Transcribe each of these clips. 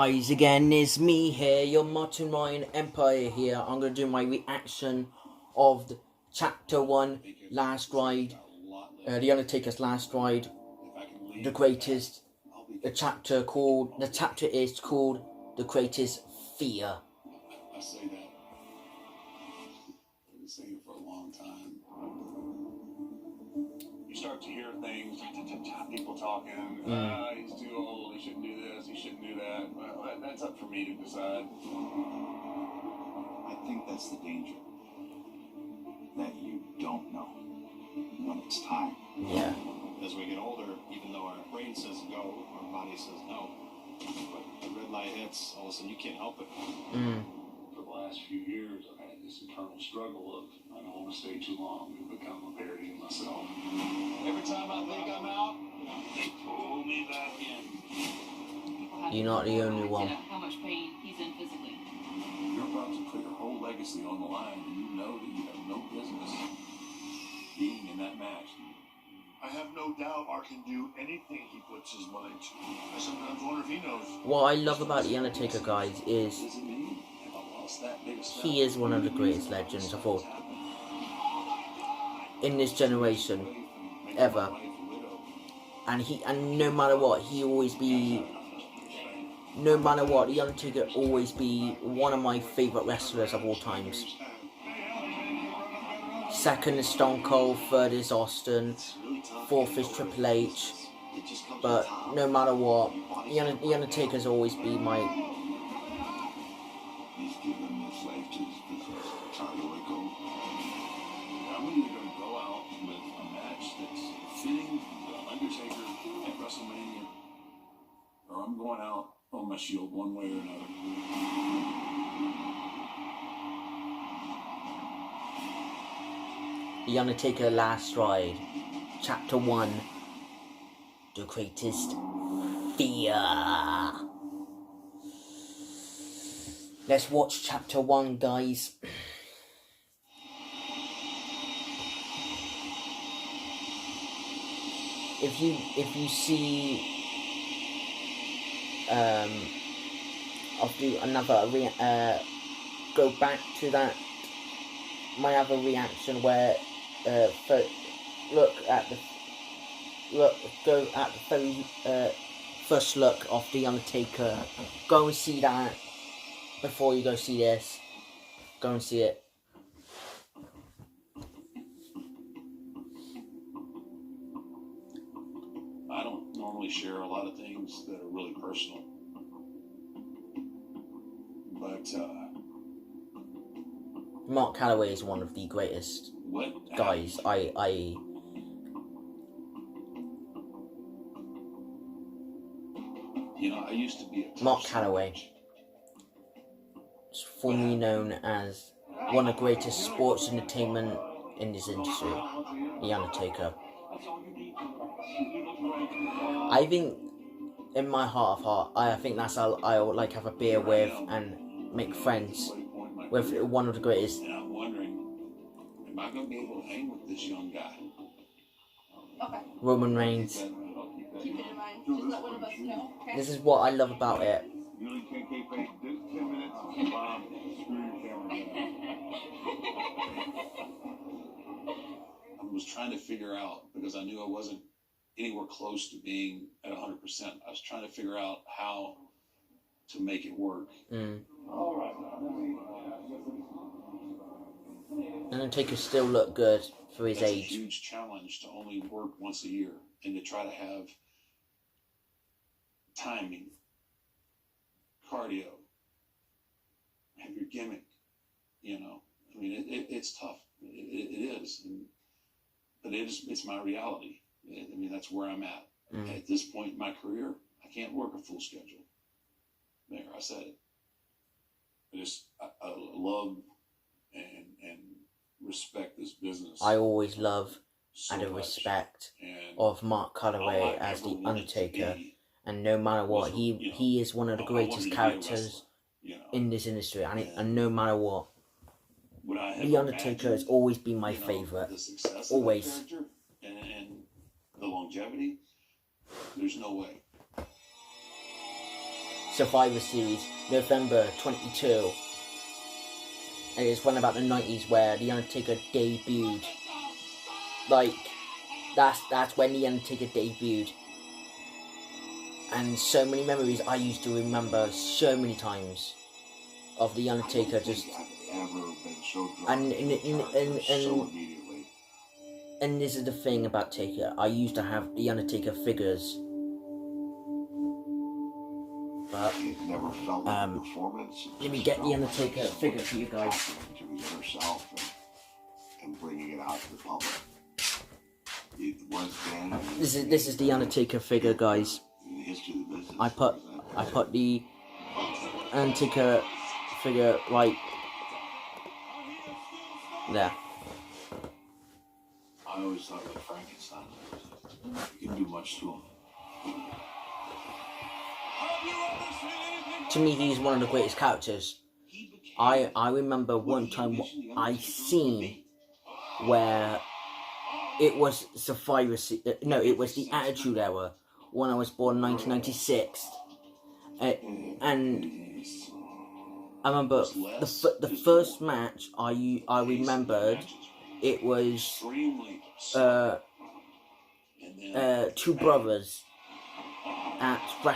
guys, again, it's me here, your Martin Ryan Empire here. I'm going to do my reaction of the Chapter 1, Last Ride, The Undertaker's Last Ride, the greatest, the chapter is called The Greatest Fear. I say that. I've been saying it for a long time. You start to hear things, people talking, he's too old, he shouldn't do this, he shouldn't do that. Well, that's up for me to decide. I think that's the danger. That you don't know when it's time. Yeah. As we get older, even though our brain says go, our body says no. But the red light hits, all of a sudden you can't help it. For the last few years, I've had this internal struggle of I don't want to stay too long and become a parody of myself. Every time I think I'm out, they pull me back in. You're not the only one. How much pain he's in physically. You're about to put your whole legacy on the line, and you know that you have no business being in that match. I have no doubt Mark can do anything he puts his mind to. I sometimes wonder if he knows. What I love about The Undertaker, guys, is he is one of the greatest legends of all in this generation ever. And no matter what, no matter what, The Undertaker always be one of my favourite wrestlers of all times. Second is Stone Cold, third is Austin, fourth is Triple H. But no matter what, The Undertaker's always be my... He's given his life to try to let go. I'm either going to go out with a match that's fitting the Undertaker at WrestleMania, or I'm going out on my shield one way or another. The Undertaker Last Ride, Chapter 1, The Greatest Fear. Let's watch Chapter 1, guys. If you see, I'll do another go back to that my other reaction where go at the very first look of The Undertaker. Go and see that before you go see this. Go and see it. I don't normally share a lot of things that are really personal, but Mark Calloway is one of the greatest guys. I used to be a Mark Calloway, formerly known as one of the greatest sports entertainment in this industry, The Undertaker. I think, in my heart of heart, I think that's how I would like have a beer with and make friends with one of the greatest. And I'm wondering, am I going to be able to hang with this young guy? Okay. Roman Reigns. Keep it in mind. Just let one of us know. Okay? This is what I love about it. I was trying to figure out, because I knew I wasn't anywhere close to being at 100%. I was trying to figure out how to make it work. All right. Undertaker still look good for his age. It's a huge challenge to only work once a year and to try to have timing, cardio, have your gimmick. I mean, it's tough. It is, but it's my reality. I mean, that's where I'm at. At this point in my career, I can't work a full schedule. There, I said it. I love and respect this business. I always love so and a much. respect And of Mark Calloway as The Undertaker. And no matter what, he is one of the greatest characters in this industry. And no matter what, The Undertaker has always been my favourite. Always. And the longevity, there's no way. Survivor Series, November 22. And it's one about the 90s where The Undertaker debuted. Like, that's when The Undertaker debuted. And so many memories I used to remember so many times of The Undertaker just... And this is the thing about Taker. I used to have The Undertaker figures. But, let me get The Undertaker figure for you guys. And bringing it out to the public. This is The Undertaker figure, guys. I put the Undertaker figure right there. I always thought like Frankenstein, you can do much to him. To me, he's one of the greatest characters. I remember one time I seen where it was Survivor Series. No, it was the Attitude Era when I was born in 1996, and I remember the first match I remembered. It was two brothers at I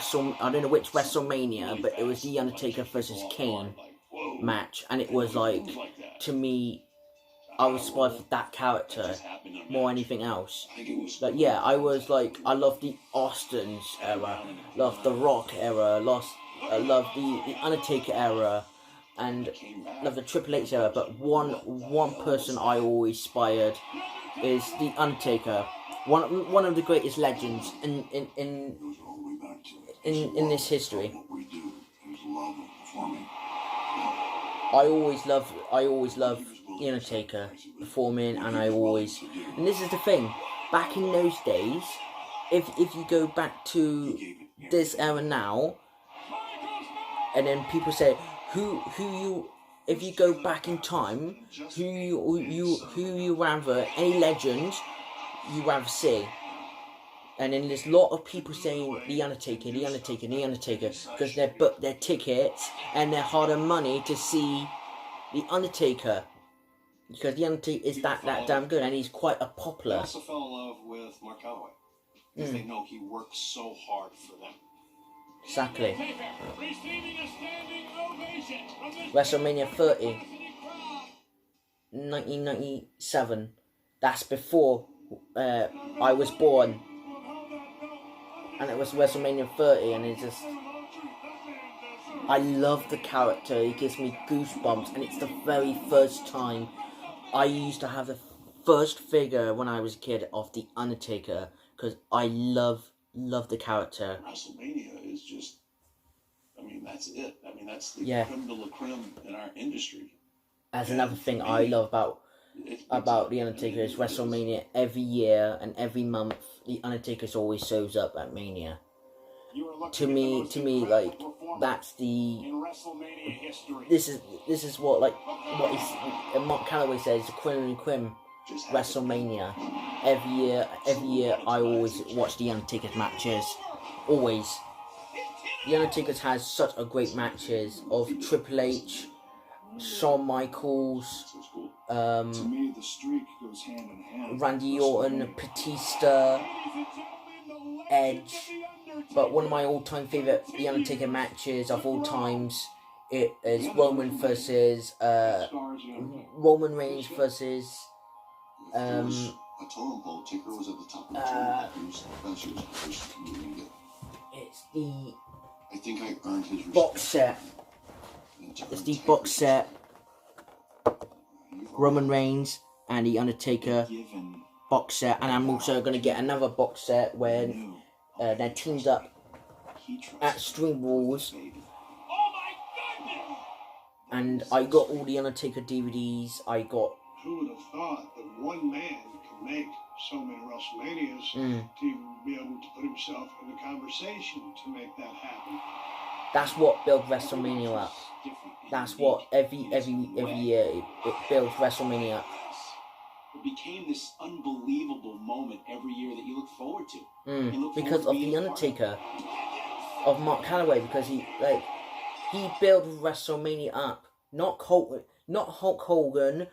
don't know which WrestleMania, but it was The Undertaker versus Kane match, and it was like, to me, I was inspired for that character more than anything else. But yeah, I was like, I love the Austin's era, love the Rock era, I love the Undertaker era, and love the Triple H era. But one person I always inspired is the Undertaker, one of the greatest legends in this history. I always love The Undertaker performing, and and this is the thing, back in those days, if you go back to this era now, and then people say, if you go back in time, who you rather, any legend you rather see. And then there's a lot of people saying The Undertaker, because they booked their tickets and their hard-earned money to see The Undertaker. Because The Undertaker is that damn good, and he's quite a popular. I also fell in love with Mark Calloway, because they know he works so hard for them. Exactly. WrestleMania 30, 1997. That's before I was born. And it was WrestleMania 30, and it's just... I love the character, he gives me goosebumps, and it's the very first time I used to have the first figure when I was a kid of The Undertaker, because I love the character. WrestleMania is just, I mean, that's it. I mean, that's the creme de la creme in our industry. As another thing I love about The Undertaker is WrestleMania every year and every month. The Undertaker always shows up at Mania. To me, like, that's the. This is what Mark Calloway says, the Queen and Quim WrestleMania. Every year, I always watch The Undertaker's matches. Always. The Undertaker's has such a great matches of Triple H, Shawn Michaels, To me, the streak goes hand in hand. Randy Orton, Batista, Edge. But one of my all-time favourite The Undertaker matches of all times, it is Roman Reigns versus I told him Paul Taker was at the top of the it's the I think I earned his box set. It's the box set. Roman Reigns and The Undertaker box set, and I'm also going to get another box set when they're teamed up at Extreme Rules. And I got all the Undertaker DVDs. Who would have thought that one man could make so many WrestleManias to be able to put himself in the conversation to make that happen? That's what built WrestleMania up. That's what every year it builds WrestleMania up. It became this unbelievable moment every year that you look forward to. Because of The Undertaker. of Mark Calloway, because he built WrestleMania up. Not Hulk Hogan,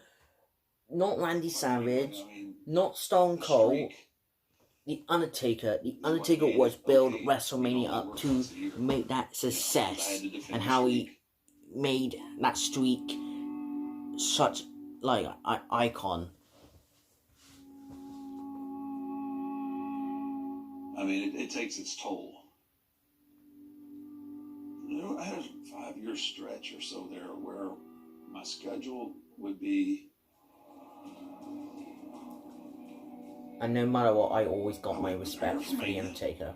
not Randy Savage, not Stone Cold. The Undertaker. The Undertaker was build WrestleMania up to make that success, and how he made that streak such like an icon. I mean, it takes its toll. I had a 5-year stretch or so there where my schedule would be. And no matter what, I always got my respect for The Undertaker.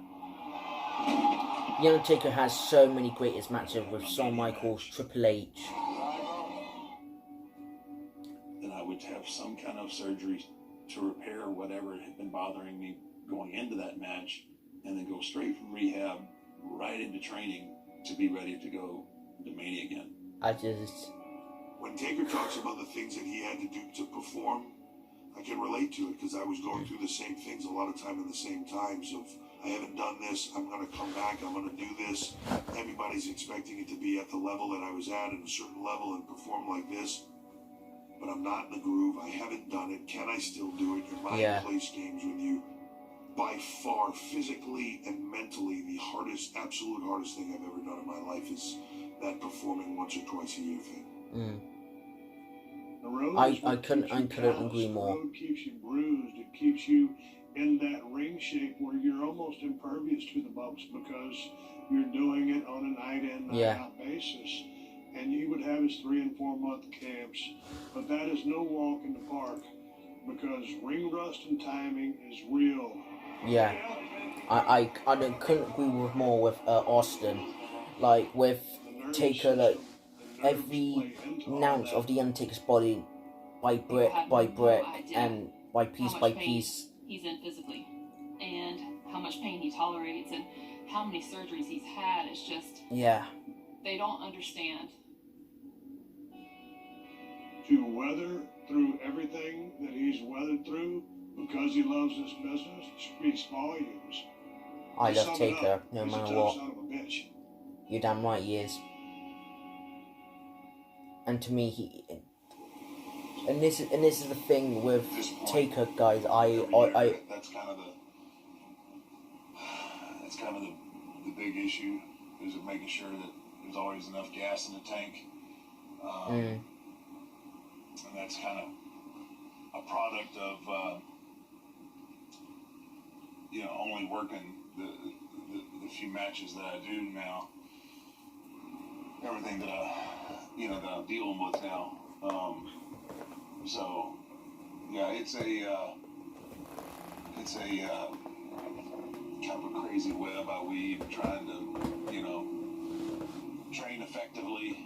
The Undertaker has so many greatest matches with Shawn Michaels, Triple H. Then I would have some kind of surgery to repair whatever had been bothering me going into that match, and then go straight from rehab right into training to be ready to go to Mania again. When Taker talks about the things that he had to do to perform, I can relate to it because I was going through the same things a lot of time in the same times of, I haven't done this, I'm going to come back, I'm going to do this. Everybody's expecting it to be at the level that I was at a certain level and perform like this. But I'm not in the groove, I haven't done it, can I still do it? Am I in place games with you? By far, physically and mentally, the absolute hardest thing I've ever done in my life is that performing once or twice a year thing. I couldn't agree more. The road keeps you bruised. It keeps you in that ring shape where you're almost impervious to the bumps because you're doing it on a night in, night out basis. And you would have his 3 and 4 month camps, but that is no walk in the park because ring rust and timing is real. Yeah, I couldn't agree with more with Austin. Like with Taker, like every ounce of the Undertaker's body, by brick by brick and by piece. He's in physically, and how much pain he tolerates, and how many surgeries he's had. It's just they don't understand. To weather through everything that he's weathered through because he loves this business speaks volumes. I love Taker, no matter what. You're damn right he is. And to me, and this is the thing with Taker, guys. That's kind of the big issue is of making sure that there's always enough gas in the tank. And that's kind of a product of only working the few matches that I do now. Everything that that I'm dealing with now. So yeah, it's a kind of a crazy web I weave trying to train effectively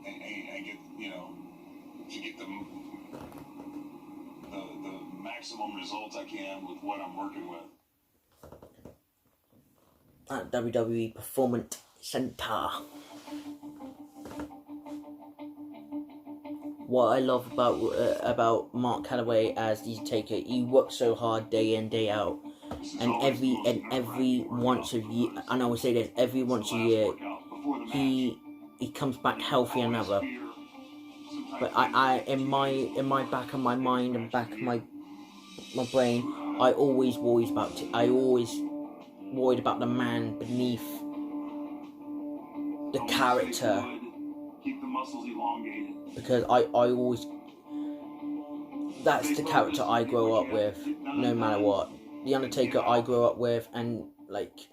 and get to get the maximum results I can with what I'm working with. At WWE Performance Center. What I love about Mark Calloway as the Taker, he works so hard day in, day out, and every once a year, and I would say this, every once a year, he comes back healthier than ever. But I in my back of my mind and back of my brain, I always worried about the man beneath the character. Keep the muscles elongated. Because I always, that's the character I grow up with, no matter what. The Undertaker I grew up with, and like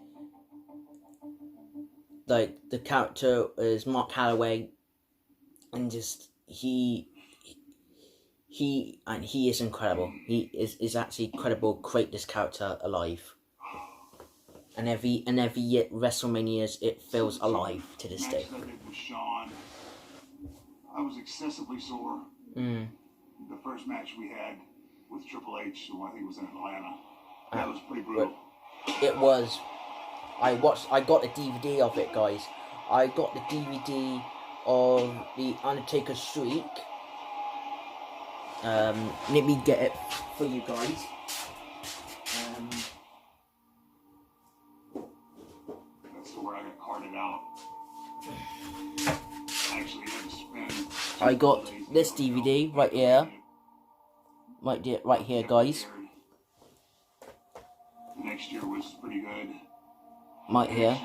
the character is Mark Calloway, and just he is incredible. He is actually incredible. Create this character alive. And every year WrestleManias, it feels alive to this day. I was excessively sore. The first match we had with Triple H, I think it was in Atlanta, that was pretty brutal. It was. I got the DVD of it, guys. I got the DVD of the Undertaker streak. Let me get it for you guys. I got this DVD right here. Right here, guys. The next year was pretty good. Right here.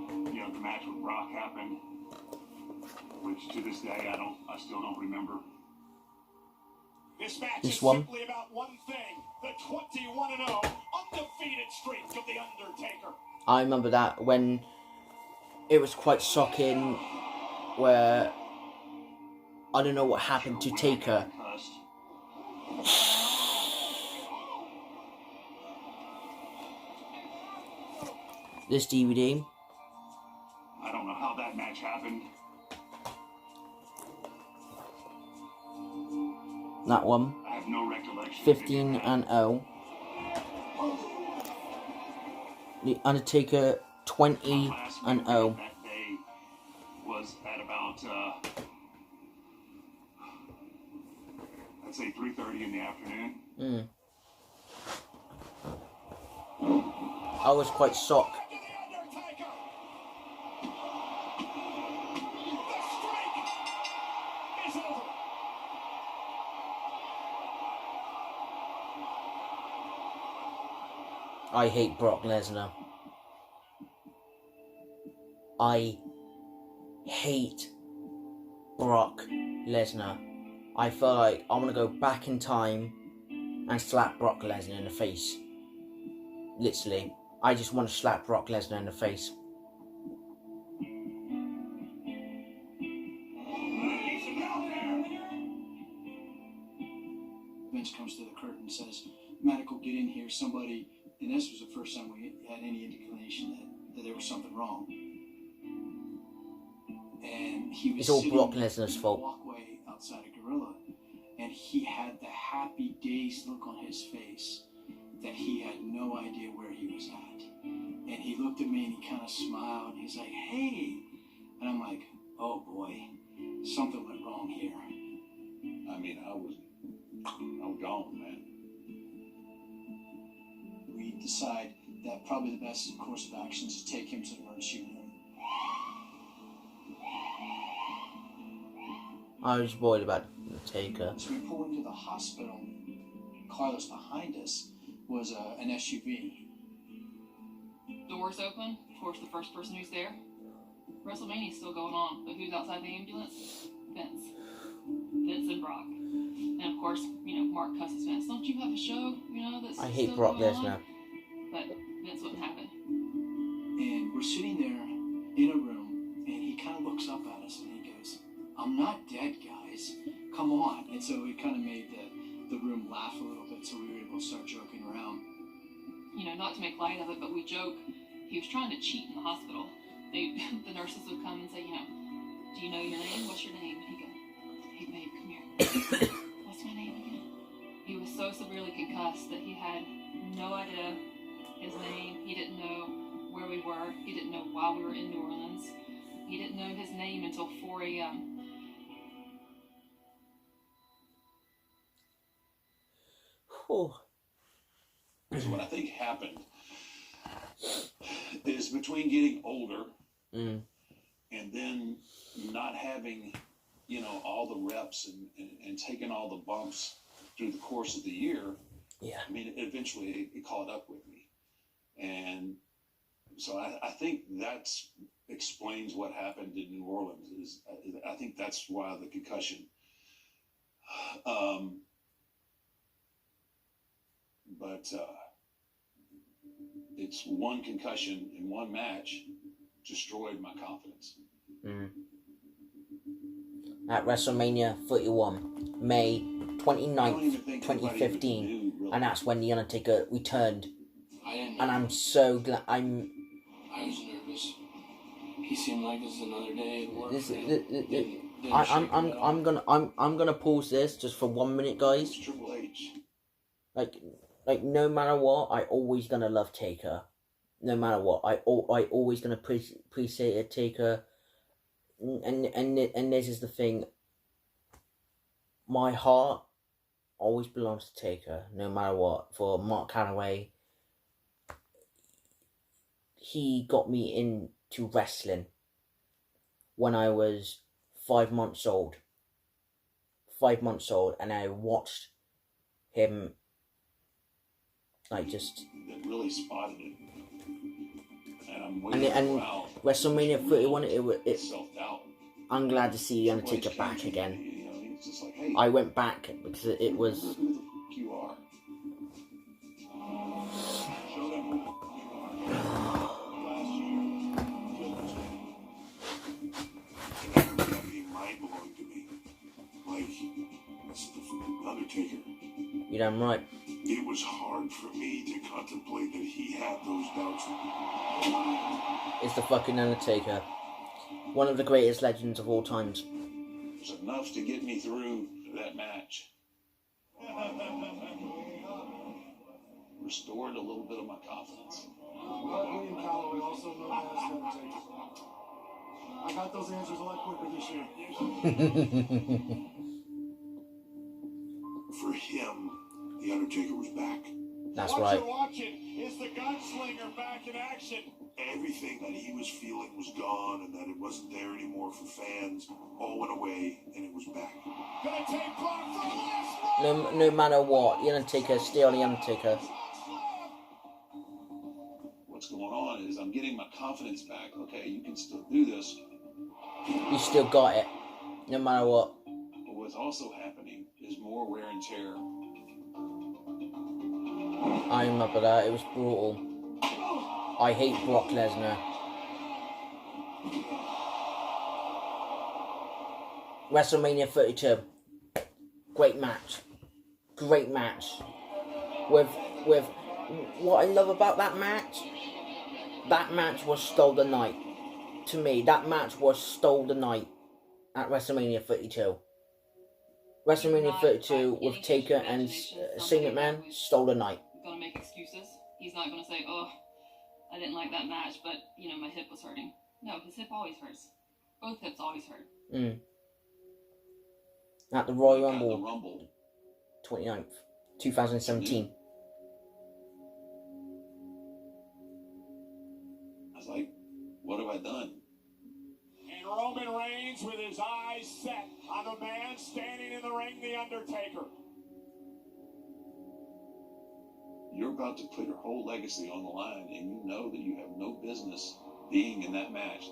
You know, the match with Brock happened, which to this day I still don't remember. This match This is one. simply about one thing: the 21-0 undefeated streak of the Undertaker. I remember that when it was quite shocking, where I don't know what happened to Taker. This DVD. I don't know how that match happened. That one. I have no recollection. 15-0. The Undertaker 20-0. That day was at about I'd say 3:30 in the afternoon. I was quite shocked. I hate Brock Lesnar. I hate Brock Lesnar. I feel like I want to go back in time and slap Brock Lesnar in the face. Literally. I just want to slap Brock Lesnar in the face. Vince comes to the curtain and says, "Medical, get in here. Somebody," and this was the first time we had any indication that there was something wrong. And he was It's all sitting Brock Lesnar's in the fault. walkway outside of Gorilla, and he had the happy dazed look on his face that he had no idea where he was at. And he looked at me and he kind of smiled. And he's like, "Hey," and I'm like, "Oh boy, something went wrong here." I mean, I was gone, man. We decide that probably the best course of action is to take him to the emergency room. I was worried about Taker. So we pull into the hospital. Carlos behind us was an SUV. Doors open. Of course, the first person who's there. WrestleMania's still going on, but who's outside the ambulance? Vince. Vince and Brock. And of course, Mark cusses Vince. "Don't you have a show? That's I hate still Brock going on?" Lesnar. But Vince wouldn't have it. And we're sitting there in a room, and he kind of looks up at us and he goes, "I'm not dead, guys. Come on." And so it kind of made the room laugh a little bit, so we were able to start joking around. Not to make light of it, but we joke he was trying to cheat in the hospital. The nurses would come and say, "Do you know your name? What's your name?" And he'd go, "Hey, babe, come here." "What's my name again?" He was so severely concussed that he had no idea his name. He didn't know where we were. He didn't know why we were in New Orleans. He didn't know his name until 4 a.m. Oh. So what I think happened is between getting older and then not having, all the reps and taking all the bumps through the course of the year. Yeah. I mean, eventually it caught up with me. And so I think that explains what happened in New Orleans. I think that's why the concussion. But it's one concussion in one match destroyed my confidence. At WrestleMania 31, May 29th, 2015, and that's when The Undertaker returned. And I'm so glad. I was nervous. He seemed like this is another day at work. I'm gonna pause this just for 1 minute, guys. Triple H. Like no matter what, I always gonna love Taker. No matter what, I always gonna appreciate a Taker. And this is the thing. My heart always belongs to Taker, no matter what. For Mark Calloway, he got me into wrestling. when I was 5 months old. 5 months old, and I watched him like just. That really spotted it. And I'm waiting And out. WrestleMania 31, it Self-doubt. I'm glad to see The Undertaker back again. You know, he's just like, hey, I went back because it was. who the f you are? Show them who the f you are. Last year, That being mind-blowing to me. Like, it's the Undertaker. You damn right. It was hard for me to contemplate that he had those doubts. It's the fucking Undertaker. One of the greatest legends of all times. it was enough to get me through that match. Restored a little bit of my confidence. William Calloway, also known as The Undertaker. I got those answers a lot quicker this year. For him, The Undertaker was back. That's What right. you're watching is the gunslinger back in action. Everything that he was feeling was gone, and that it wasn't there anymore for fans all went away, and it was back. Gonna take Brock for the last one. No matter what, The Undertaker is still The Undertaker. What's going on is I'm getting my confidence back. Okay, you can still do this. You still got it. No matter what. But what's also happening is more wear and tear. I remember that. It was brutal. I hate Brock Lesnar. WrestleMania 32. Great match. Great match. With what I love about that match was stole the night. To me, that match was stole the night at WrestleMania 32. WrestleMania 32 with Taker and Shane McMahon stole the night. Gonna make excuses. He's not gonna say, "Oh, I didn't like that match, but you know my hip was hurting." No, his hip always hurts. Both hips always hurt. At the Royal Got the Rumble, Rumble. 29th, 2017. I was like, what have I done? And Roman Reigns with his eyes set on the man standing in the ring, The Undertaker. You're about to put your whole legacy on the line, and you know that you have no business being in that match.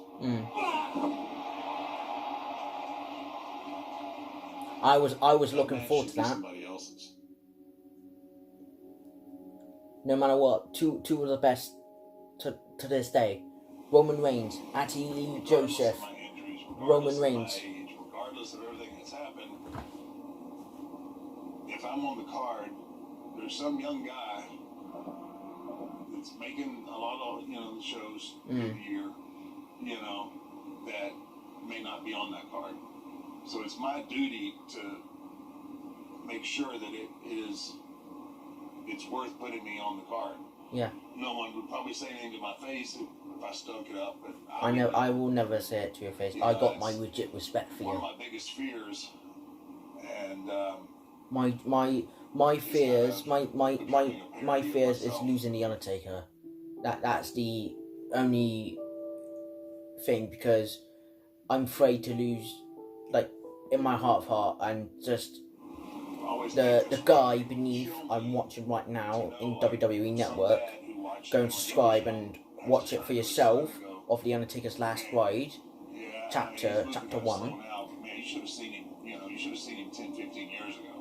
I was looking match forward should to be that. Somebody else's. No matter what, two of the best to this day. Roman Reigns, Atty Joseph, My injuries, Roman regardless of Reigns. my age, regardless of everything that's happened, if I'm on the card, there's some young guy that's making a lot of the shows through the year, that may not be on that card. So it's my duty to make sure that it's worth putting me on the card. Yeah. No one would probably say anything to my face if I stuck it up, but I will never say it to your face. I got my legit respect for one of you. my biggest fears, and My fears is losing the Undertaker. That's the only thing, because I'm afraid to lose, like, in my heart of heart, and just the guy beneath I'm watching right now in WWE Network. Go and subscribe and watch it for yourself of The Undertaker's Last Ride, chapter 1. Man, you should have seen him. You should have seen him 10, 15 years ago.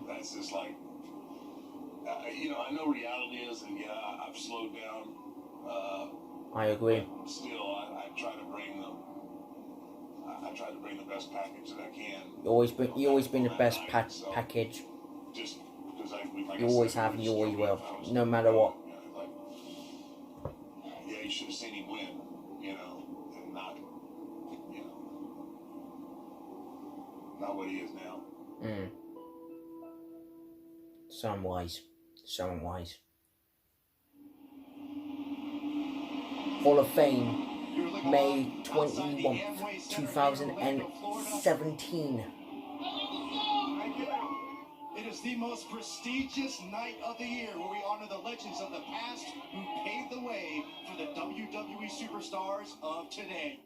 That's just like, I know reality is, and I've slowed down. I agree. But still, I try to bring them. I try to bring the best package that I can. You always bring the best package. Just because like You always have, and you always will, no matter what. You should have seen him win, and not what he is now. So unwise. Hall of Fame, May 21st, 2017. It is the most prestigious night of the year where we honor the legends of the past who paved the way for the WWE superstars of today.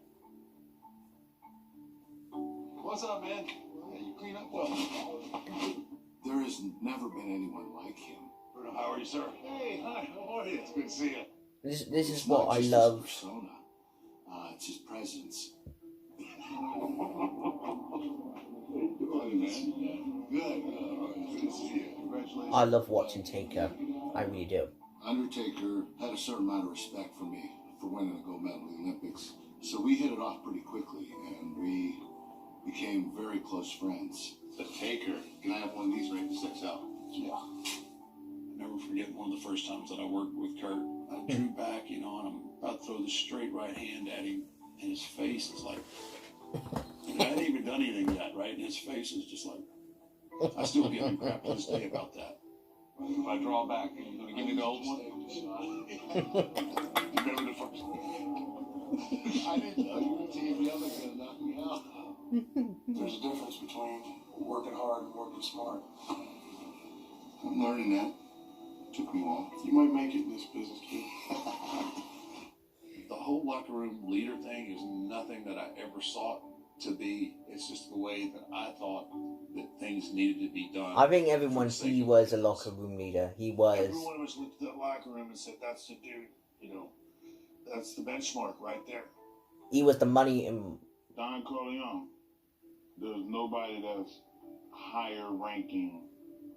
What's up, man? Yeah, you clean up well. There has never been anyone like him. Bruno, how are you, sir? Hey, hi, how are you? It's good to see you. This is It's what not I just love. His persona. It's his presence. Good. Good to see you. Congratulations. I love watching Taker. I really do. Undertaker had a certain amount of respect for me for winning a gold medal at the Olympics. So we hit it off pretty quickly, and we became very close friends. The Taker. Can I have one of these right to 6L? Yeah. I never forget one of the first times that I worked with Kurt. I drew back, and I'm about to throw the straight right hand at him, and his face is like, I hadn't even done anything yet, right? And his face is just like, I still give him crap to this day about that. If I draw back, are you going to give me the old one? You remember the first one? I didn't know you were team the other guy knocked me out. There's a difference between working hard and working smart. I'm learning that. Took me a while. You might make it in this business, kid. The whole locker room leader thing is nothing that I ever sought to be. It's just the way that I thought that things needed to be done. I think everyone, he was a locker room leader. He was. Every one of us looked at that locker room and said, that's the dude, that's the benchmark right there. He was the money in. Don Corleone. There's nobody that's higher ranking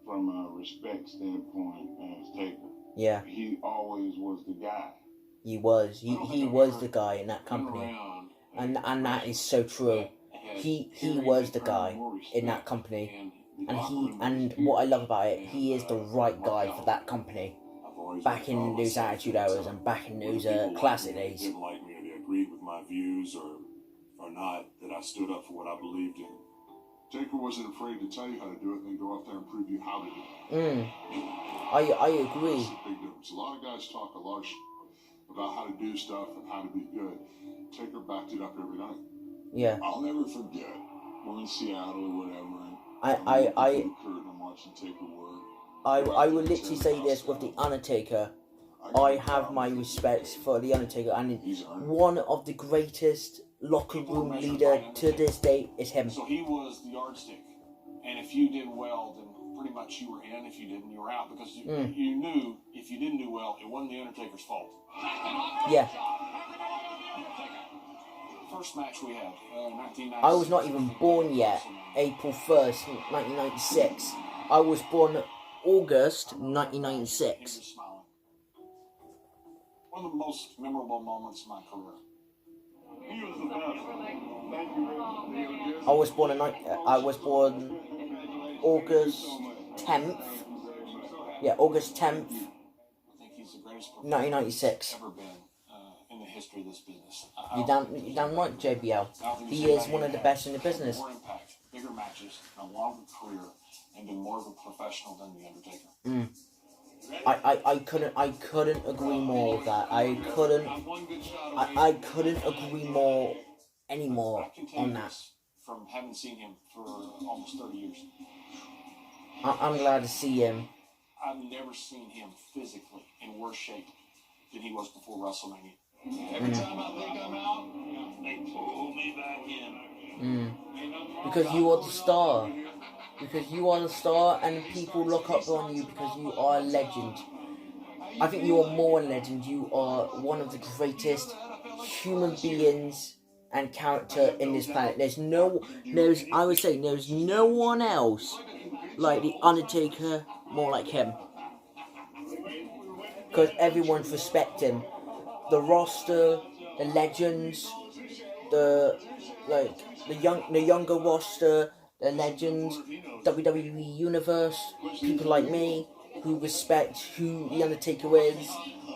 from a respect standpoint as Taker. Yeah. He always was the guy. He was. He was the guy in that company. And that is so true. He was the guy in that company. And what I love about it, he is the right guy for that company. Back in those Attitude Hours and back in those classic days. Didn't like me, or they agreed with my views or not, that I stood up for what I believed in. Taker wasn't afraid to tell you how to do it and then go out there and prove you how to do it. I agree. That's a big difference. A lot of guys talk a lot of about how to do stuff and how to be good. Taker backed it up every night. Yeah. I'll never forget. We're in Seattle or whatever. I'm watching Taker work. I will literally say this with The Undertaker. I have my respects for The Undertaker, and one of the greatest locker room leader to this day is him. So he was the yardstick. And if you did well, then pretty much you were in. If you didn't, you were out. Because you knew if you didn't do well, it wasn't the Undertaker's fault. Yeah. First match we had, 1996. I was not even born yet. April 1st, 1996. I was born August 1996. One of the most memorable moments of my career. He was the best. Thank you. I was born August 10th. Yeah, August 10th, I think he's the greatest performer 1996. ever been in the history of this business. You're damn right, JBL. He is one of the best in the business. More impact, bigger matches, and a longer career, and been more of a professional than the Undertaker. I couldn't agree more with that. I couldn't agree more anymore on that. From having seen him for almost 30 years. I'm glad to see him. I've never seen him physically in worse shape than he was before WrestleMania. Every time I think I'm out, they pull me back in. Because you are the star. Because you are the star and people look up on you because you are a legend. I think you are more a legend. You are one of the greatest human beings and character in this planet. I would say there's no one else like The Undertaker more like him. Because everyone's respecting him. The roster, the legends, the younger roster, the legends, WWE Universe, people like me who respect who The Undertaker is.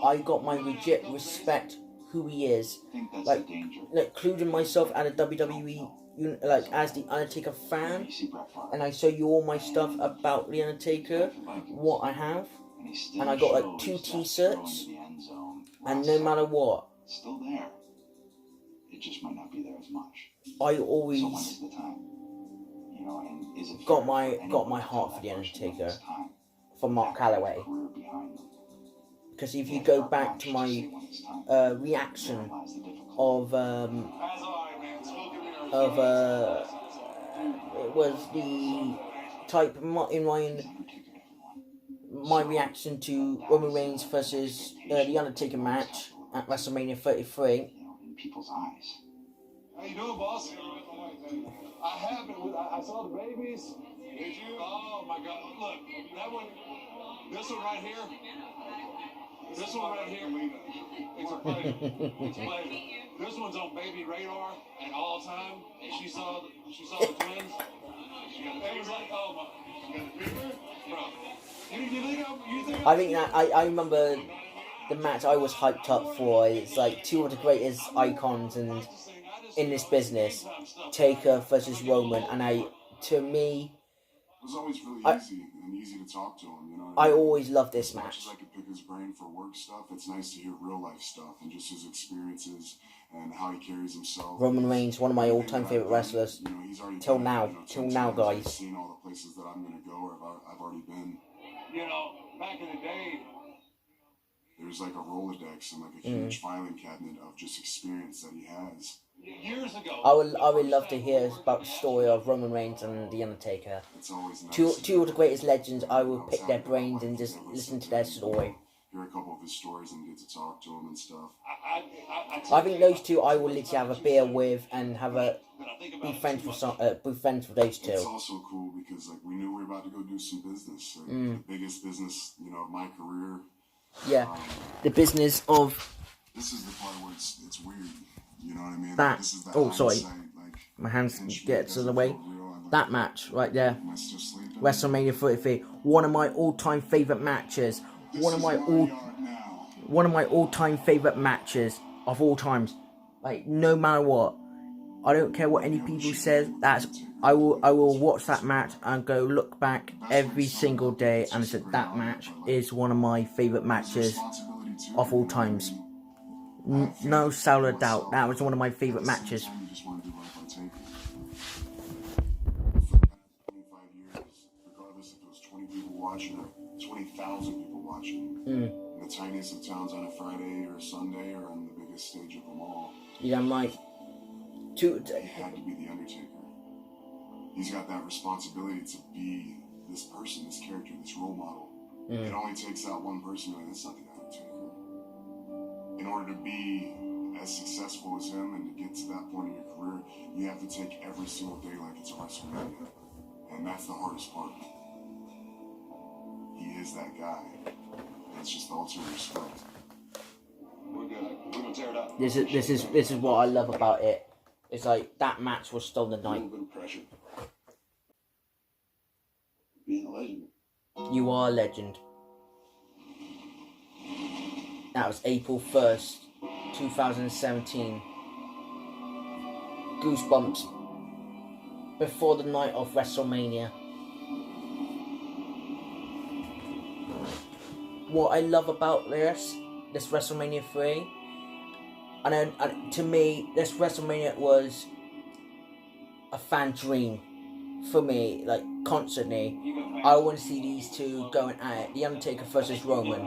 I got my legit respect who he is. Like including myself and a WWE, as The Undertaker fan, and I show you all my stuff about The Undertaker, what I have, and I got 2 t-shirts, and no matter what, Still there. It just might not be there as much. I always So when's the time? And is it got my heart for The Undertaker, for Mark Calloway. Because if you go back to my reaction of it was the type in my reaction to Roman Reigns versus the Undertaker match at WrestleMania 33. In people's eyes. How you doing, boss? I haven't. I saw the babies. Did you? Oh my God! Look, that one. This one right here. This one right here. It's a pleasure. It's a pleasure. This one's on baby radar at all time, and she saw the twins. It was like, oh my. You got the fever, bro. I think that I remember the match I was hyped up for. It's like two of the greatest icons in this business, Taker versus Roman, and to me, it was always really easy to talk to him. You know, I always loved this match. As much as I could pick his brain for work stuff, it's nice to hear real life stuff and just his experiences and how he carries himself. Roman Reigns, one of my all-time favorite wrestlers. You know, he's already till now, guys. I've seen all the places that I'm gonna go, or I've already been. You know, back in the day, there's like a Rolodex and like a huge filing cabinet of just experience that he has. Years ago, I would love to hear about the story of Roman Reigns and The Undertaker. It's always nice. Two of the greatest legends. I will pick their brains and just listen to their story. Hear a couple of his stories and get to talk to him and stuff. I think those two I will literally have a beer with and have be friends with those two. It's also cool because like we knew we were about to go do some business. Like, the biggest business, you know, of my career. Yeah, the business of. This is the part where it's weird. You know what I mean? That. This is the sorry. like, my hands gets in the way. That match right there. WrestleMania 33. One of my all-time favorite matches. One of my all-time favorite matches of all times. Like no matter what, I don't care what any people says. I will watch that match and go look back every single day and say that match is one of my favorite matches of all times. No sour doubt, that was one of my favorite matches. Regardless if it was 20 people watching or 20,000 people watching, in the tiniest of towns on a Friday or a Sunday or on the biggest stage of them all. Yeah, Mike. He had to be the Undertaker. He's got that responsibility to be this person, this character, this role model. It only takes that one person, and that's not the Undertaker. In order to be as successful as him and to get to that point in your career, you have to take every single day like it's a WrestleMania. And that's the hardest part. He is that guy. That's just the ultimate respect. we're gonna tear it up. This is what I love about it. It's like that match was still the A night. little bit of pressure. Being a legend. You are a legend. That was April 1st, 2017. Goosebumps. Before the night of WrestleMania. What I love about this WrestleMania 3, and to me, this WrestleMania was a fan dream for me, like constantly. I want to see these two going at it, The Undertaker versus Roman,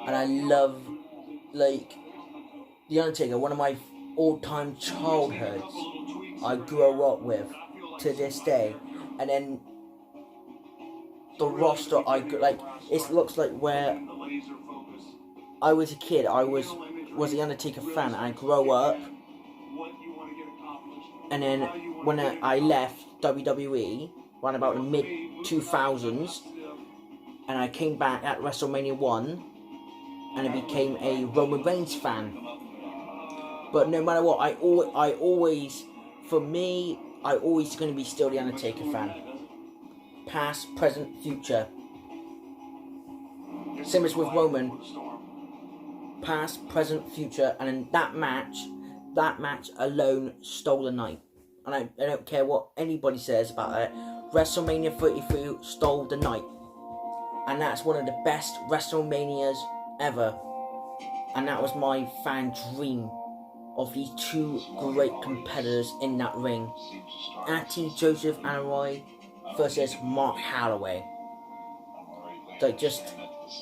and I love, like, The Undertaker, one of my all-time childhoods I grew up with to this day, and then the roster it looks like where I was a kid, I was the Undertaker fan, and I grew up, and then when I left WWE, around about the mid-2000s, and I came back at WrestleMania 1, and I became a Roman Reigns fan. But no matter what, I always going to be still the Undertaker fan. Past, present, future. Same as with Roman. Past, present, future, and in that match alone stole the night. And I don't care what anybody says about it. WrestleMania 33 stole the night. And that's one of the best WrestleManias ever. And that was my fan dream of these two great competitors in that ring. Atty Joseph Anoa'i versus Mark Holloway. Like, just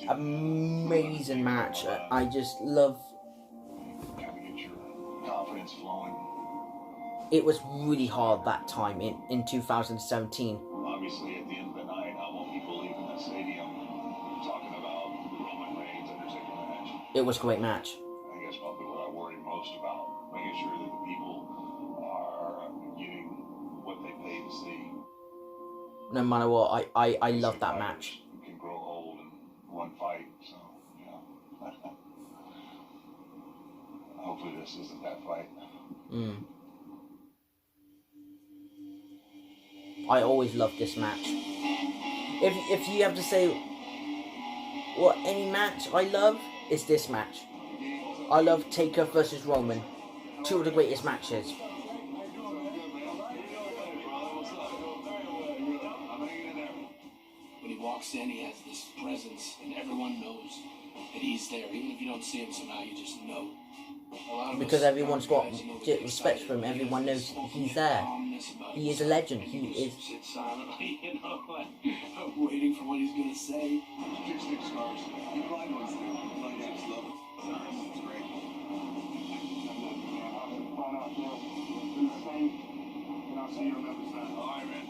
amazing match. I just love. Gotta get your confidence flowing. it was really hard that time in 2017. Obviously, at the end of the night, I want people leaving the stadium talking about the Roman Reigns Undertaker match. It was a great match. I guess probably what I worry most about, making sure that the people are getting what they pay to see. No matter what, I love that match. You can grow old in one fight, so yeah. Hopefully this isn't that fight. I always loved this match. If you have to say what any match I love, it's this match. I love Taker versus Roman. Two of the greatest matches. When he walks in, he has this presence, and everyone knows that he's there. Even if you don't see him somehow, you just know. Because everyone's got respect for him. Everyone knows he's there. He is a legend. He is. Sit silently, you know, waiting for what he's gonna say. Stick scars. You blind ones do. Blind guys love it. It's great. Find out there. Do the same. And I'll see you on the other side. All right, man.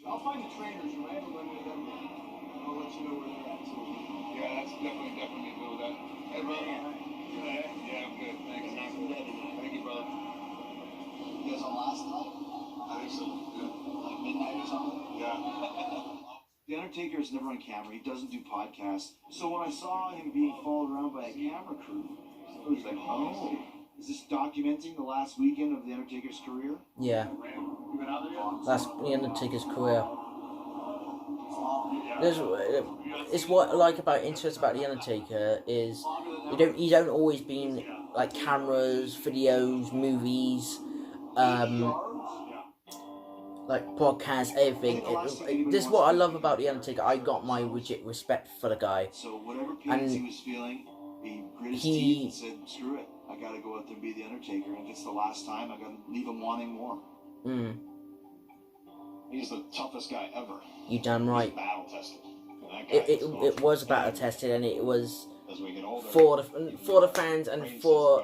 I'll find the trainers from everyone to them. I'll let you know where they're at too. Yeah, that's definitely good with that. Hey, brother. Yeah, I'm good. Thanks. Thank you, brother. You guys on last night? I think so. Yeah. Like midnight or something? Yeah. The Undertaker is never on camera. He doesn't do podcasts. So when I saw him being followed around by a camera crew, I was like, oh, is this documenting the last weekend of The Undertaker's career? Yeah. You been out there yet? That's The Undertaker's career. It's what I like about interest about The Undertaker is you don't always been like cameras, videos, movies, like podcasts, everything. This is what I love about The Undertaker. I got my legit respect for the guy. So whatever pains he was feeling, he grit his teeth and said, screw it. I gotta go out there and be The Undertaker. And if it's the last time, I gotta leave him wanting more. He's the toughest guy ever. You damn right. He's battle tested. It was battle tested, and it was for the fans and for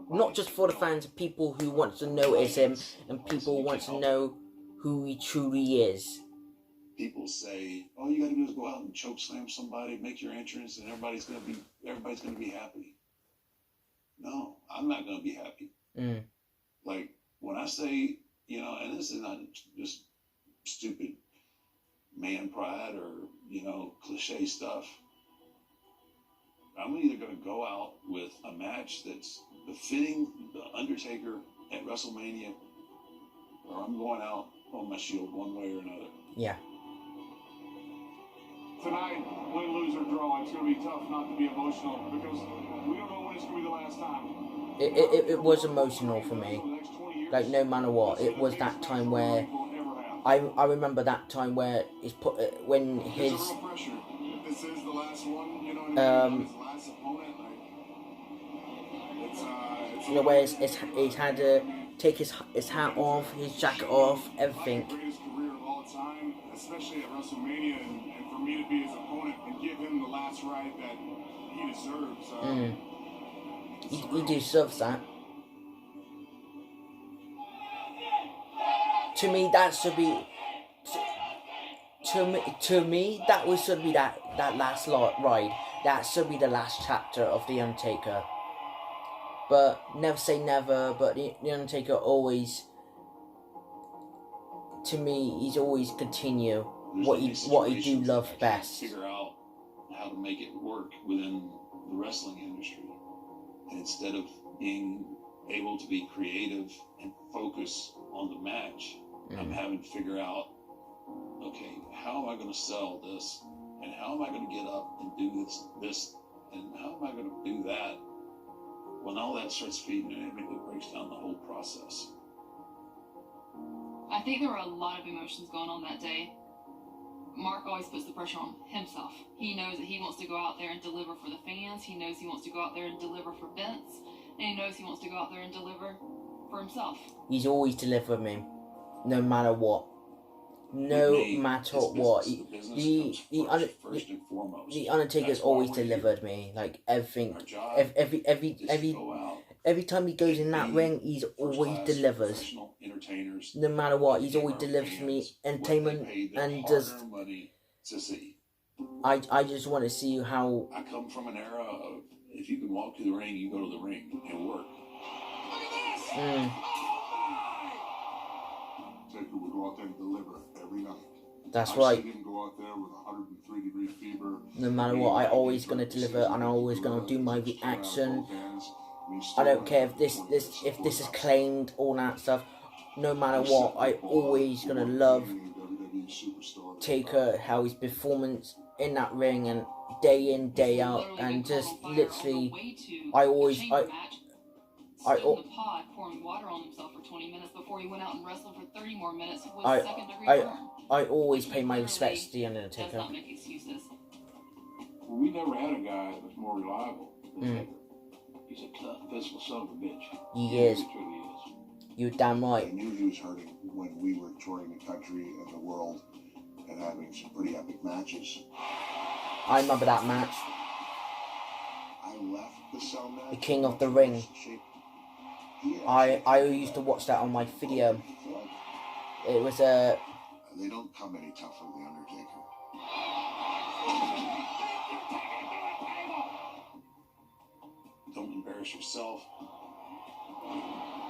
not just for the fans, people who want to notice him and people who want to know who he truly is. People say, all you gotta do is go out and choke slam somebody, make your entrance, and everybody's gonna be happy. No, I'm not gonna be happy. Like when I say, you know, and this is not just stupid man pride or, you know, cliche stuff. I'm either going to go out with a match that's befitting the Undertaker at WrestleMania, or I'm going out on my shield one way or another. Yeah. Tonight, win, lose, or draw, it's going to be tough not to be emotional because we don't know when it's going to be the last time. It was emotional for me. Like, no matter what, it was that time where I remember that time where it's put when his This is the last one, you know what I mean? His last opponent, you know, where he's had to take his hat off, his jacket off, everything. The greatest career of all time, especially at WrestleMania, and for me to be his opponent and give him the last ride that he deserves. He deserves that. To me, that should be. To me, that should be that last ride. That should be the last chapter of The Undertaker. But never say never. But the Undertaker always, to me, he's always continue what he do love best. Figure out how to make it work within the wrestling industry, and instead of being able to be creative and focus on the match, I'm having to figure out, okay, how am I going to sell this, and how am I going to get up and do this, and how am I going to do that? When all that starts feeding in, it breaks down the whole process. I think there were a lot of emotions going on that day. Mark always puts the pressure on himself. He knows that he wants to go out there and deliver for the fans. He knows he wants to go out there and deliver for Vince. And he knows he wants to go out there and deliver for himself. He's always delivered me, no matter what. No matter what. The Undertaker's always delivered me. Like everything. every time he goes in that ring, he's always delivers. Professional entertainers. No matter what, he's always delivers for me entertainment and just. Money to see. I just want to see how. I come from an era of if you can walk to the ring, you go to the ring and work. Taker would go out there and deliver every night. That's I've right. seen him go out there with 103-degree fever. No matter what, I always gonna deliver, and I'm always gonna do my reaction. I don't care if this is claimed, all that stuff. No matter what, I always gonna love Taker, how his performance in that ring and day in, day out, and just literally, I always, in the pod pouring water on himself for 20 minutes before he went out and wrestled for 30 more minutes with second-degree burn. I always pay my respects to the Does Undertaker. not make excuses. Well, we never had a guy that was more reliable than Taker. He's a tough, physical son of a bitch. He is. He truly is. You're damn I right. knew he was hurting when we were touring the country and the world and having some pretty epic matches. I remember that match. I left the cell match. The King of the Ring. I used to watch that on my video. It was a. They don't come any tougher than the Undertaker. Don't embarrass yourself.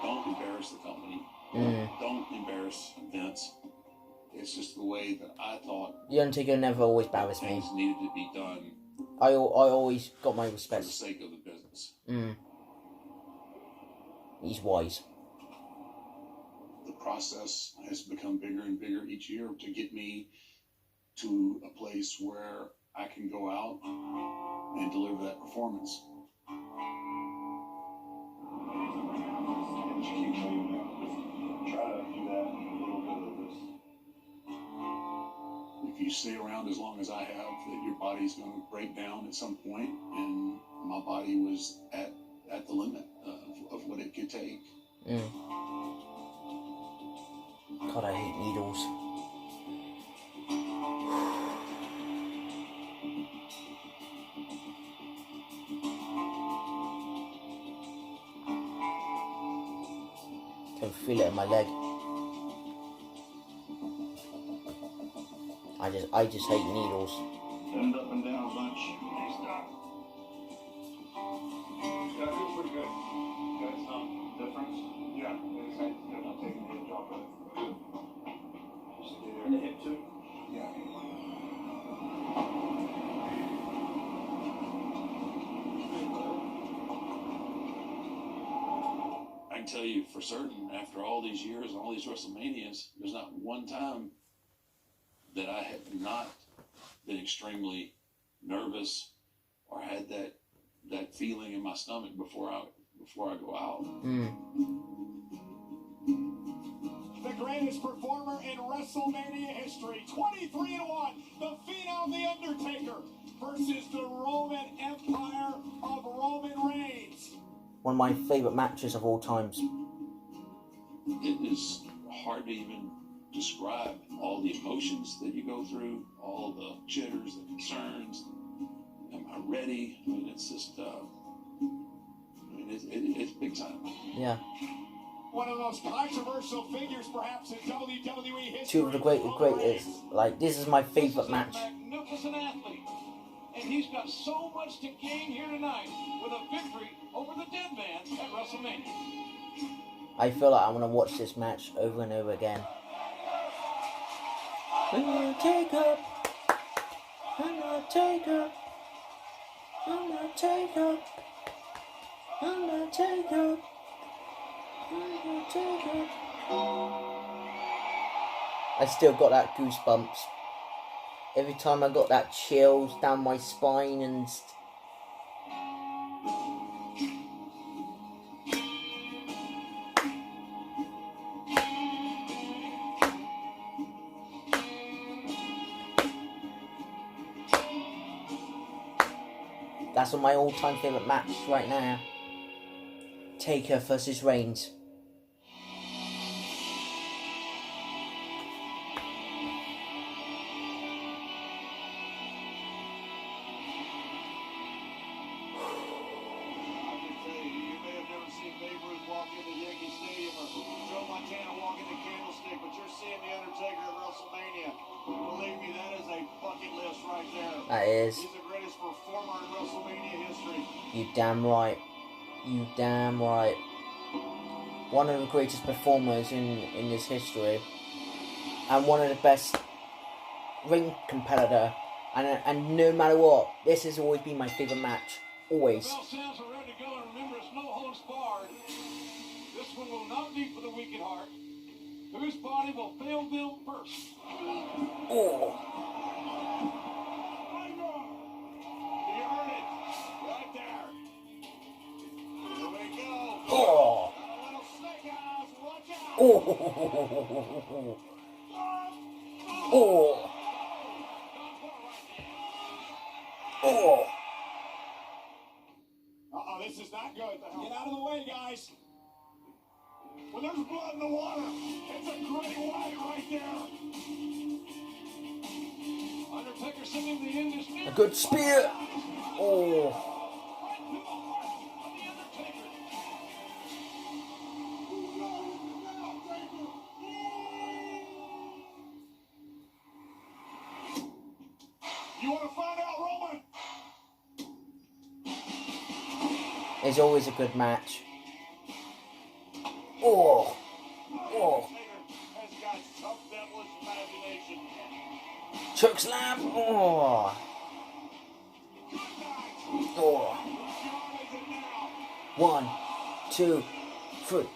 Don't embarrass the company. Don't embarrass Vince. It's just the way that I thought The Undertaker never always embarrassed me. things needed to be done I always got my for the respect. sake of the business. He's wise. The process has become bigger and bigger each year to get me to a place where I can go out and deliver that performance. Try to do that a little bit of this. If you stay around as long as I have, that your body's going to break down at some point, and my body was at the limit of what it could take. God, I hate needles. Can feel it in my leg. I just hate needles. Bend up and down a bunch. Stop. Yeah, it feels pretty good. You got some difference? Yeah, it's not taking the edge off of it. Just stay there. And the hip too? Yeah. I can tell you for certain, after all these years and all these WrestleManias, there's not one time that I have not been extremely nervous or had that feeling in my stomach before I go out. The greatest performer in WrestleMania history, 23-1, the Phenom, The Undertaker, versus the Roman Empire of Roman Reigns. One of my favourite matches of all times. It is hard to even describe all the emotions that you go through, all the jitters, the concerns. Am I ready? I mean, it's just, it's big time. Yeah. One of the most controversial figures, perhaps, in WWE history. Two of the greatest. Like, this is my favourite match. Magnificent athlete, and he's got so much to gain here tonight with a victory over the Dead Man at WrestleMania. I feel like I want to watch this match over and over again. Undertaker, Undertaker, Undertaker, Undertaker, Undertaker. I still got that goosebumps. Every time I got that chills down my spine and... That's one of my all-time favourite matches right now. Taker versus Reigns. That is. He's the greatest performer in WrestleMania history. You damn right. You damn right. One of the greatest performers in this history. And one of the best ring competitor. And no matter what, this has always been my favourite match. Always. The bell sounds are ready to go, and remember, it's no holds barred. This one will not be for the weak at heart. Whose body will fail them first? Oh. You heard it. Right there. Here we go. Oh. A little snake eyes. Watch out. Oh. Oh. Oh. Uh-oh, this is not good. Get out of the way, guys. When there's blood in the water, it's a great white right there. Undertaker sending the industry. A good spear. Oh. Right to the heart of the Undertaker. You want to find out, Roman? It's always a good match. Oh. Oh. Has got some devilish imagination. Choke slam. Oh. Oh. 1, 2, 3.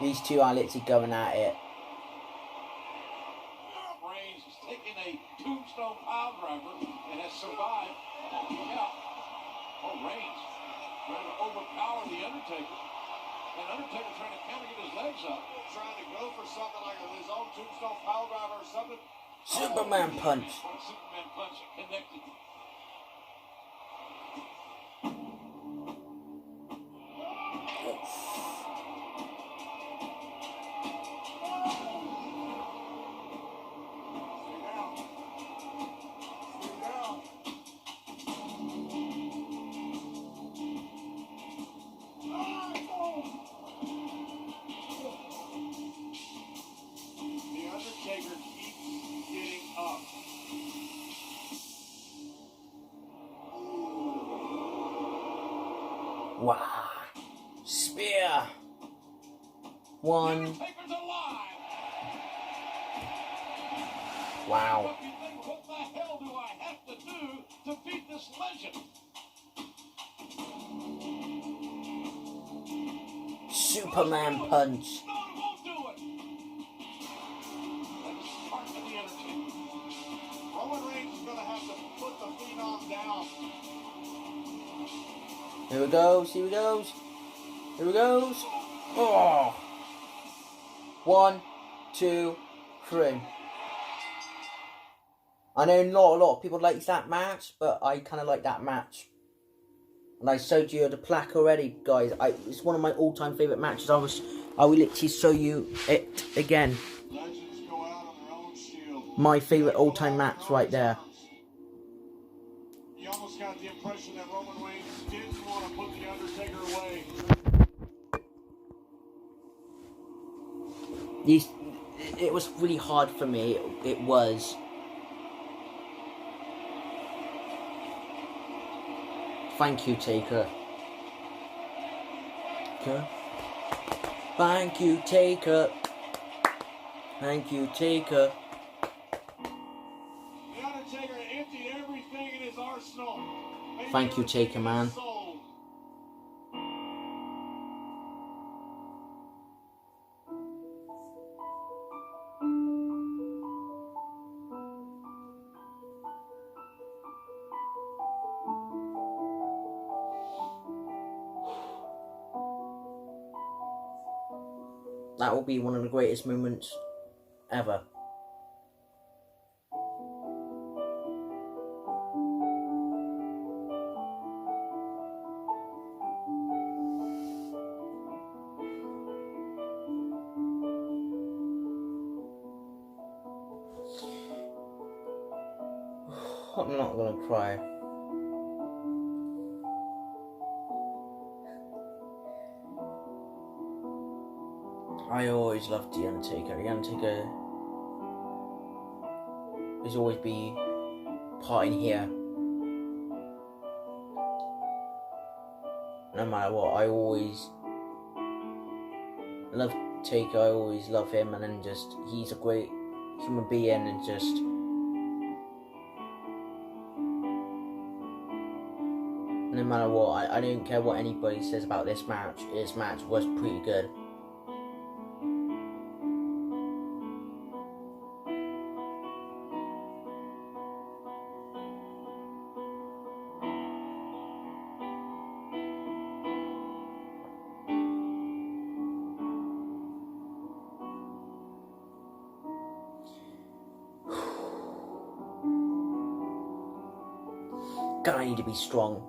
These two are literally going at it. Reigns is taking a tombstone pile driver and has survived. Look out. Oh, Reigns trying to overpower the Undertaker. And Undertaker trying to counter, get his legs up. Trying to go for something like his own tombstone pile driver or something. Superman punch. Superman punch connected. Wow. Spear. 1. Undertaker's alive. Wow. What the hell do I have to do to beat this legend? Superman punch. No, it won't do it. That is part of the Undertaker. Roman Reigns is going to have to put the Phenom down. Here we goes. Here we goes. Here we goes. Oh. 1, 2, 3. I know not a lot of people like that match, but I kind of like that match. And I showed you the plaque already, guys. It's one of my all-time favourite matches. I will literally show you it again. Legends go out on their own shield. My favourite all-time match right there. You almost got the impression that Roman Reigns didn't want to put the Undertaker away. It was really hard for me. It was. Thank you, Taker. Okay. Thank you, Taker. Thank you, Taker. The Undertaker emptied everything in his arsenal. Thank you, Taker, man. That will be one of the greatest moments ever. I'm not gonna cry. I always loved The Undertaker. The Undertaker is always be part in here. No matter what, I always love Taker, I always love him, and then just, he's a great human being, and just, no matter what, I don't care what anybody says about this match was pretty good. Gonna need to be strong.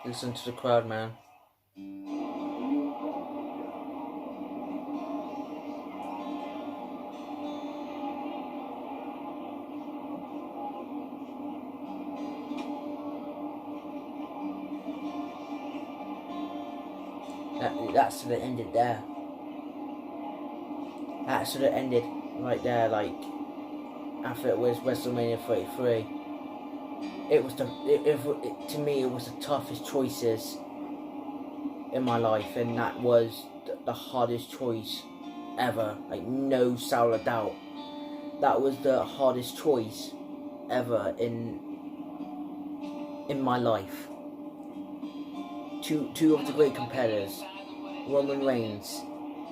Listen to the crowd, man. That should have ended there. That should have ended right there, like after it was WrestleMania 33. It was to me it was the toughest choices in my life, and that was the hardest choice ever. Like, no shadow of doubt, that was the hardest choice ever in my life. Two of the great competitors, Roman Reigns,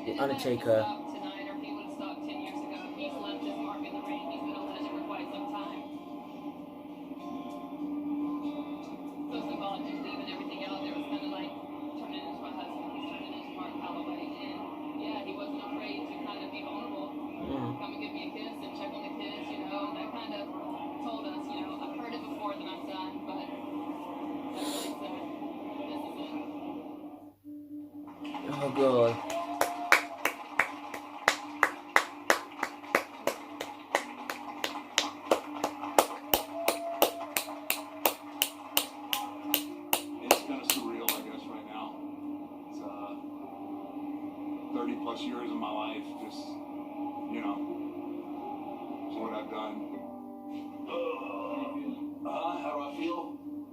The Undertaker. Tonight, or if he would have stopped 10 years ago, he's left his mark in the ring. He's been a legend for quite some time. So symbolic to Steve and everything else. There was kind of like turning into my husband. He's turning into Mark Calloway. And yeah, he wasn't afraid to kind of be vulnerable. Come and give me a kiss and check on the kids, you know. And that kind of told us, you know, I've heard it before that I'm done, but that really said, this is it. Oh god. It's kind of surreal, I guess, right now. It's 30 plus years of my life, just, you know, it's what I've done. How do I feel?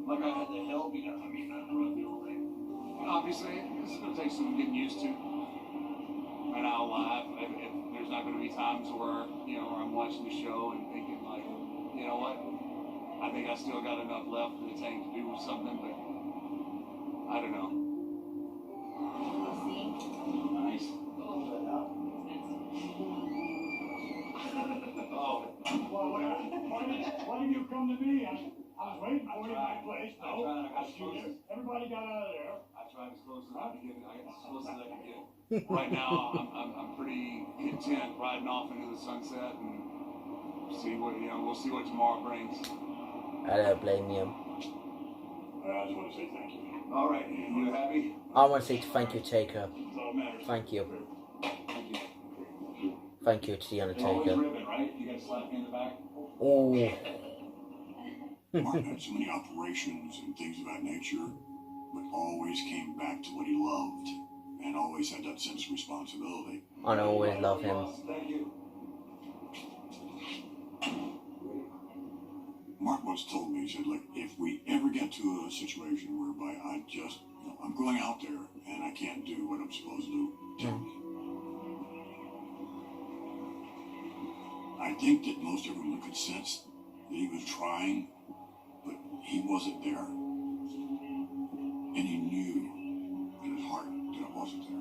Like I had to help, you know, I mean, I don't feel like. Obviously, it's going to take some getting used to. Right now, live, if there's not going to be times where, you know, where I'm watching the show and thinking, like, you know what, I think I still got enough left in the tank to do something, but I don't know. Nice. Oh. Well, why did you come to me? I was waiting for you in my place. No, everybody got out of there. I tried as close as I could get. As close as I could get. Right now, I'm pretty content riding off into the sunset and see what, you know. We'll see what tomorrow brings. I don't blame you. I just want to say thank you. All right, you happy? I want to say thank you, Taker. That's all that matters. Thank you. Thank you. Thank you to The Always Undertaker. ribbon, right? You got to slap me in the back. Oh. Martin had so many operations and things of that nature, but always came back to what he loved, and always had that sense of responsibility. I always love him. Thank you. Mark once told me, he said, look, if we ever get to a situation whereby I just, you know, I'm going out there and I can't do what I'm supposed to do, tell me. I think that most everyone could sense that he was trying, but he wasn't there. And he knew in his heart that it wasn't there.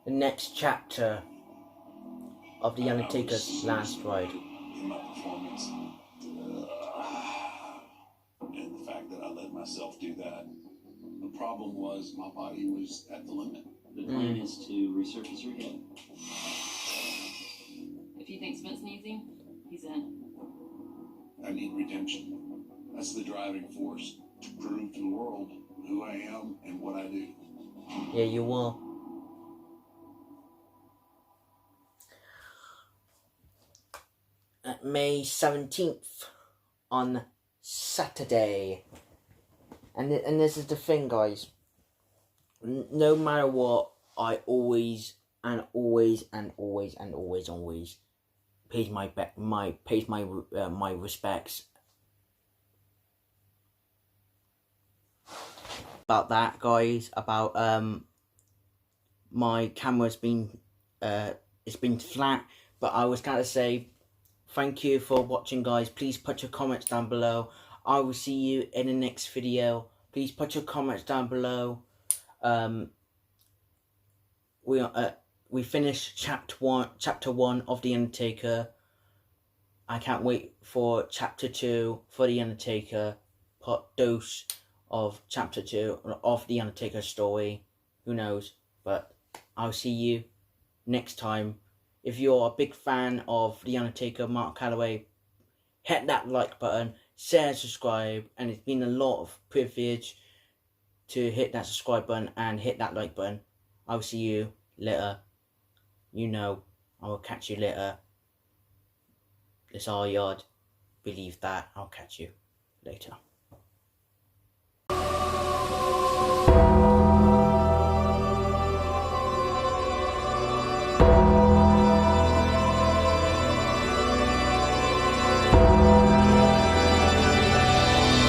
The next chapter of The Undertaker's last ride. In my performance, and the fact that I let myself do that. The problem was my body was at the limit. The plan is to resurface your hip. If you think Spence needs him, he's in. I need redemption. That's the driving force to prove to the world who I am and what I do. Yeah, you will. May 17th on Saturday. And this is the thing, guys. No matter what, I always pays my respects. About that, guys. About my camera's been it's been flat, but I was gonna say thank you for watching, guys. Please put your comments down below. I will see you in the next video. Please put your comments down below. We finished chapter one of The Undertaker. I can't wait for chapter 2 for The Undertaker, part dose of chapter 2 of The Undertaker story. Who knows? But I'll see you next time. If you're a big fan of The Undertaker, Mark Calloway, hit that like button, share, subscribe, and it's been a lot of privilege to hit that subscribe button and hit that like button. I'll see you later. You know, I will catch you later. It's our yard. Believe that. I'll catch you later.